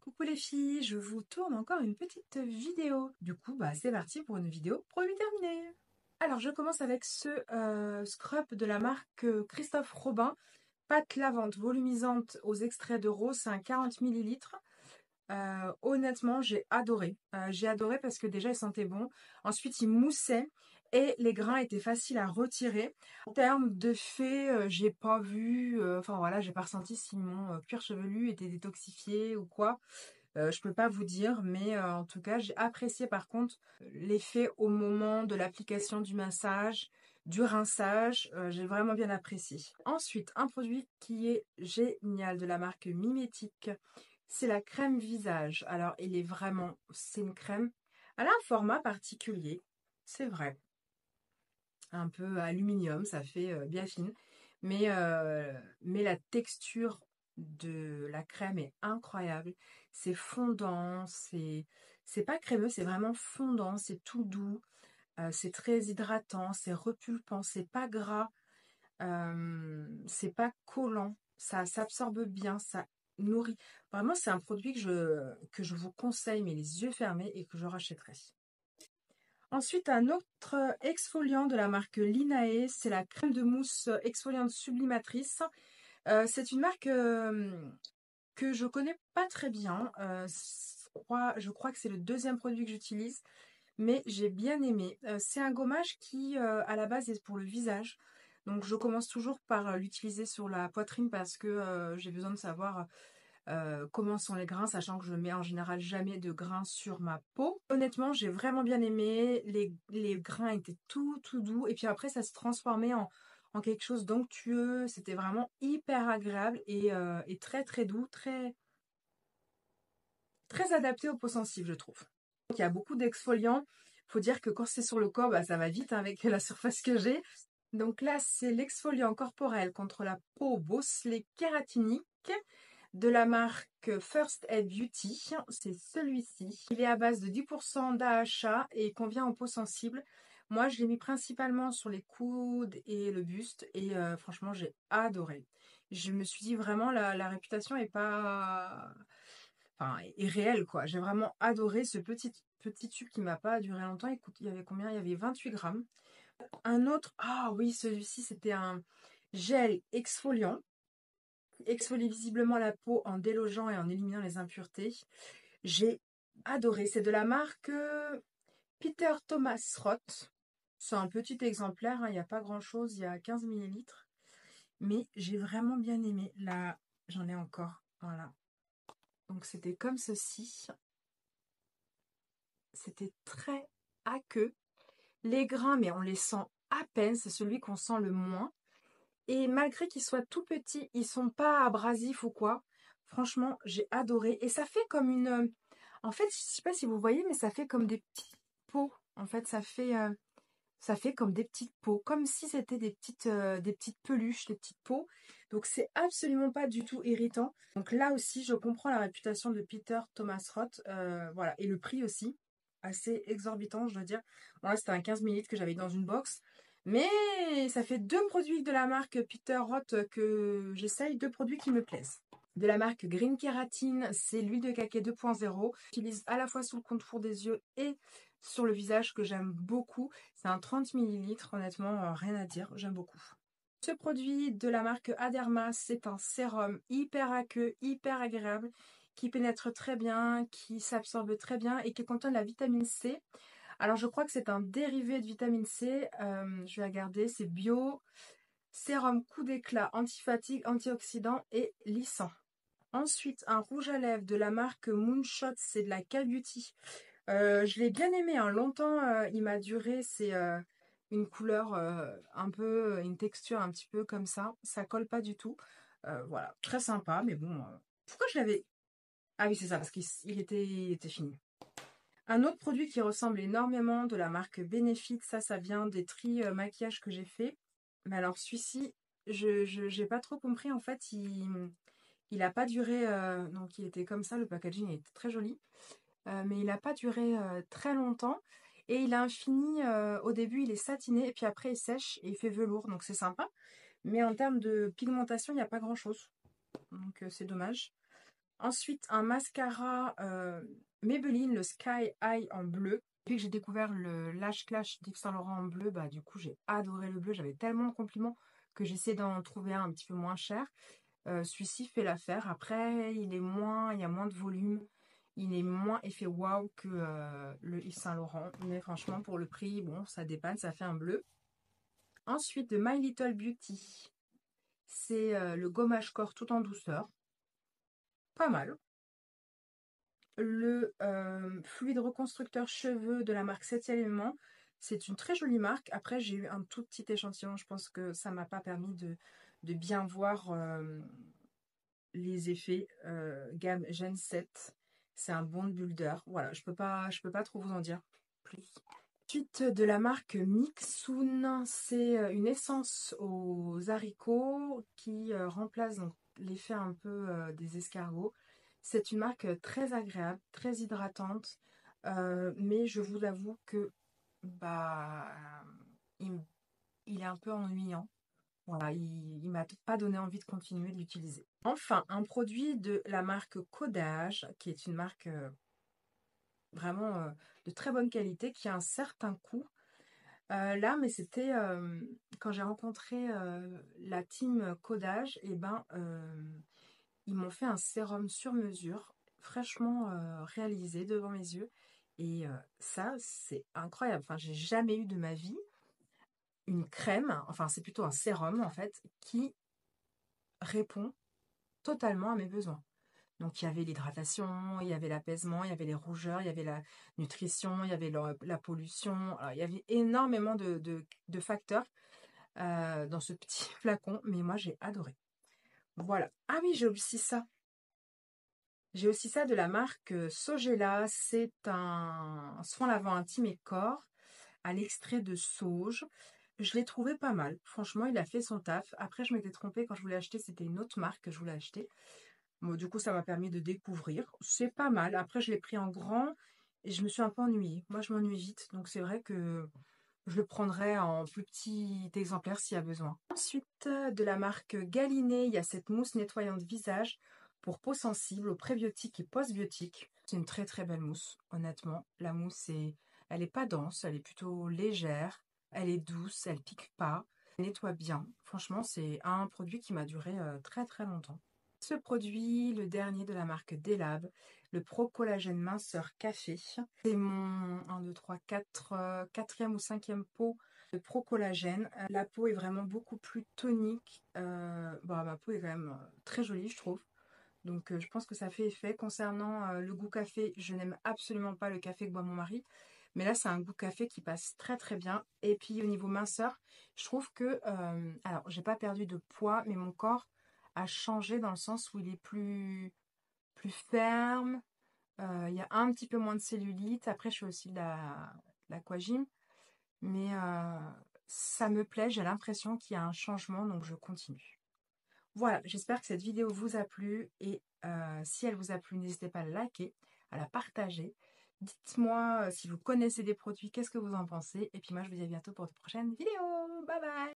Coucou les filles, je vous tourne encore une petite vidéo. Du coup, c'est parti pour une vidéo produit terminé. Alors, je commence avec ce scrub de la marque Christophe Robin. Pâte lavante volumisante aux extraits de rose, c'est un 40 millilitres. Honnêtement, j'ai adoré. J'ai adoré parce que déjà, il sentait bon. Ensuite, il moussait et les grains étaient faciles à retirer. En termes de fait, j'ai pas vu, enfin voilà, j'ai pas ressenti si mon cuir chevelu était détoxifié ou quoi. Je peux pas vous dire, mais en tout cas, j'ai apprécié par contre l'effet au moment de l'application du massage, du rinçage. J'ai vraiment bien apprécié. Ensuite, un produit qui est génial de la marque Mimétique, c'est la crème visage. Alors, c'est une crème. Elle a un format particulier, c'est vrai, un peu aluminium, ça fait bien fine, mais la texture de la crème est incroyable. C'est fondant, c'est pas crémeux, c'est vraiment fondant, c'est tout doux, c'est très hydratant, c'est repulpant, c'est pas gras, c'est pas collant, ça s'absorbe bien, ça nourrit. Vraiment, c'est un produit que je vous conseille, mais les yeux fermés, et que je rachèterai. Ensuite, un autre exfoliant de la marque Linae, c'est la crème de mousse exfoliante sublimatrice. C'est une marque que je connais pas très bien. Je crois que c'est le deuxième produit que j'utilise, mais j'ai bien aimé. C'est un gommage qui, à la base, est pour le visage. Donc, je commence toujours par l'utiliser sur la poitrine parce que j'ai besoin de savoir comment sont les grains, sachant que je mets en général jamais de grains sur ma peau. Honnêtement, j'ai vraiment bien aimé. Les grains étaient tout doux. Et puis après, ça se transformait en quelque chose d'onctueux. C'était vraiment hyper agréable et très doux, très adapté aux peaux sensibles, je trouve. Donc, il y a beaucoup d'exfoliants. Faut dire que quand c'est sur le corps, ça va vite avec la surface que j'ai. Donc là, c'est l'exfoliant corporel contre la peau bosselée kératinique de la marque First Aid Beauty. C'est celui-ci. Il est à base de 10% d'AHA et convient aux peaux sensibles. Moi, je l'ai mis principalement sur les coudes et le buste et franchement, j'ai adoré. Je me suis dit vraiment, la réputation est pas... Enfin, est réelle, quoi. J'ai vraiment adoré ce petit tube qui m'a pas duré longtemps. Écoute, il y avait combien? Il y avait 28 grammes. Un autre, ah oui, celui-ci, c'était un gel exfoliant. Exfolie visiblement la peau en délogeant et en éliminant les impuretés. J'ai adoré. C'est de la marque Peter Thomas Roth. C'est un petit exemplaire, hein, il n'y a pas grand-chose, il y a 15 millilitres. Mais j'ai vraiment bien aimé. Là, j'en ai encore. Voilà. Donc c'était comme ceci. C'était très aqueux. Les grains, mais on les sent à peine. C'est celui qu'on sent le moins. Et malgré qu'ils soient tout petits, ils sont pas abrasifs ou quoi. Franchement, j'ai adoré. Et ça fait comme une... En fait, je sais pas si vous voyez, mais ça fait comme des petits pots. En fait, ça fait comme des petites peaux. Comme si c'était des petites peluches, des petites peaux. Donc, c'est absolument pas du tout irritant. Donc là aussi, je comprends la réputation de Peter Thomas Roth. Voilà. Et le prix aussi. Assez exorbitant, je dois dire. Bon, là, c'était un 15 millilitres que j'avais dans une box. Mais ça fait deux produits de la marque Peter Roth que j'essaye, deux produits qui me plaisent. De la marque Green Kératine, c'est l'huile de cacao 2.0. J'utilise à la fois sous le contour des yeux et sur le visage que j'aime beaucoup. C'est un 30 millilitres, honnêtement, rien à dire, j'aime beaucoup. Ce produit de la marque Aderma, c'est un sérum hyper aqueux, hyper agréable, qui pénètre très bien, qui s'absorbe très bien et qui contient de la vitamine C. Alors, je crois que c'est un dérivé de vitamine C. Je vais regarder. C'est bio, sérum coup d'éclat, anti-fatigue, antioxydant et lissant. Ensuite, un rouge à lèvres de la marque Moonshot. C'est de la K-Beauty. Je l'ai bien aimé. Hein. Longtemps, il m'a duré. C'est une couleur une texture un petit peu comme ça. Ça colle pas du tout. Voilà, très sympa. Mais bon, pourquoi je l'avais... Ah oui, c'est ça, parce il était fini. Un autre produit qui ressemble énormément de la marque Benefit, ça vient des tri maquillage que j'ai fait. Mais alors celui-ci, je n'ai pas trop compris. En fait, il a pas duré. Donc il était comme ça, le packaging était très joli. Mais il n'a pas duré très longtemps. Et il a un fini, au début il est satiné, et puis après il sèche et il fait velours. Donc c'est sympa. Mais en termes de pigmentation, il n'y a pas grand-chose. Donc c'est dommage. Ensuite, un mascara Maybelline, le Sky High en bleu. Depuis que j'ai découvert le Lash Clash d'Yves Saint Laurent en bleu, bah du coup j'ai adoré le bleu. J'avais tellement de compliments que j'essaie d'en trouver un petit peu moins cher. Celui-ci fait l'affaire. Après, il y a moins de volume. Il est moins effet waouh que le Yves Saint Laurent. Mais franchement, pour le prix, bon, ça dépanne, ça fait un bleu. Ensuite, de My Little Beauty. C'est le gommage corps tout en douceur. Pas mal. Le fluide reconstructeur cheveux de la marque 7e élément. C'est une très jolie marque. Après, j'ai eu un tout petit échantillon. Je pense que ça m'a pas permis de bien voir les effets. Gamme Gen 7. C'est un bond builder. Voilà, je peux pas trop vous en dire plus. Ensuite, de la marque Mixun, c'est une essence aux haricots qui remplace donc l'effet un peu des escargots. C'est une marque très agréable, très hydratante, mais je vous avoue que bah il, il est un peu ennuyant. Voilà, il m'a pas donné envie de continuer de l'utiliser. Enfin, un produit de la marque Codage, qui est une marque vraiment de très bonne qualité, qui a un certain coût. Là, mais c'était quand j'ai rencontré la team Codage, et ben ils m'ont fait un sérum sur mesure, fraîchement réalisé devant mes yeux. Et ça, c'est incroyable. Enfin, j'ai jamais eu de ma vie une crème, enfin c'est plutôt un sérum en fait, qui répond totalement à mes besoins. Donc il y avait l'hydratation, il y avait l'apaisement, il y avait les rougeurs, il y avait la nutrition, il y avait la pollution. Alors, il y avait énormément de facteurs dans ce petit flacon, mais moi j'ai adoré. Voilà. Ah oui, j'ai aussi ça. J'ai aussi ça de la marque Sogela. C'est un soin lavant intime et corps à l'extrait de sauge. Je l'ai trouvé pas mal. Franchement, il a fait son taf. Après, je m'étais trompée quand je voulais acheter. C'était une autre marque que je voulais acheter. Bon, du coup, ça m'a permis de découvrir. C'est pas mal. Après, je l'ai pris en grand et je me suis un peu ennuyée. Moi, je m'ennuie vite. Donc, c'est vrai que je le prendrai en plus petit exemplaire s'il y a besoin. Ensuite, de la marque Galinée, il y a cette mousse nettoyante visage pour peau sensible aux prébiotiques et postbiotiques. C'est une très très belle mousse, honnêtement. La mousse, elle est pas dense, elle est plutôt légère, elle est douce, elle pique pas, elle nettoie bien. Franchement, c'est un produit qui m'a duré très très longtemps. Ce produit, le dernier de la marque Delab, le Pro Collagène Minceur Café. C'est mon 1, 2, 3, 4, quatrième ou cinquième pot de Pro Collagène. La peau est vraiment beaucoup plus tonique. Bon, ma peau est quand même très jolie, je trouve. Donc je pense que ça fait effet. Concernant le goût café, je n'aime absolument pas le café que boit mon mari. Mais là, c'est un goût café qui passe très très bien. Et puis au niveau minceur, je trouve que... alors, j'ai pas perdu de poids, mais mon corps a changé dans le sens où il est plus ferme. Il y a un petit peu moins de cellulite. Après, je fais aussi de l'aquagym. Mais ça me plaît. J'ai l'impression qu'il y a un changement, donc je continue. Voilà, j'espère que cette vidéo vous a plu. Et si elle vous a plu, n'hésitez pas à la liker, à la partager. Dites-moi si vous connaissez des produits, qu'est-ce que vous en pensez. Et puis moi, je vous dis à bientôt pour de prochaines vidéos. Bye bye!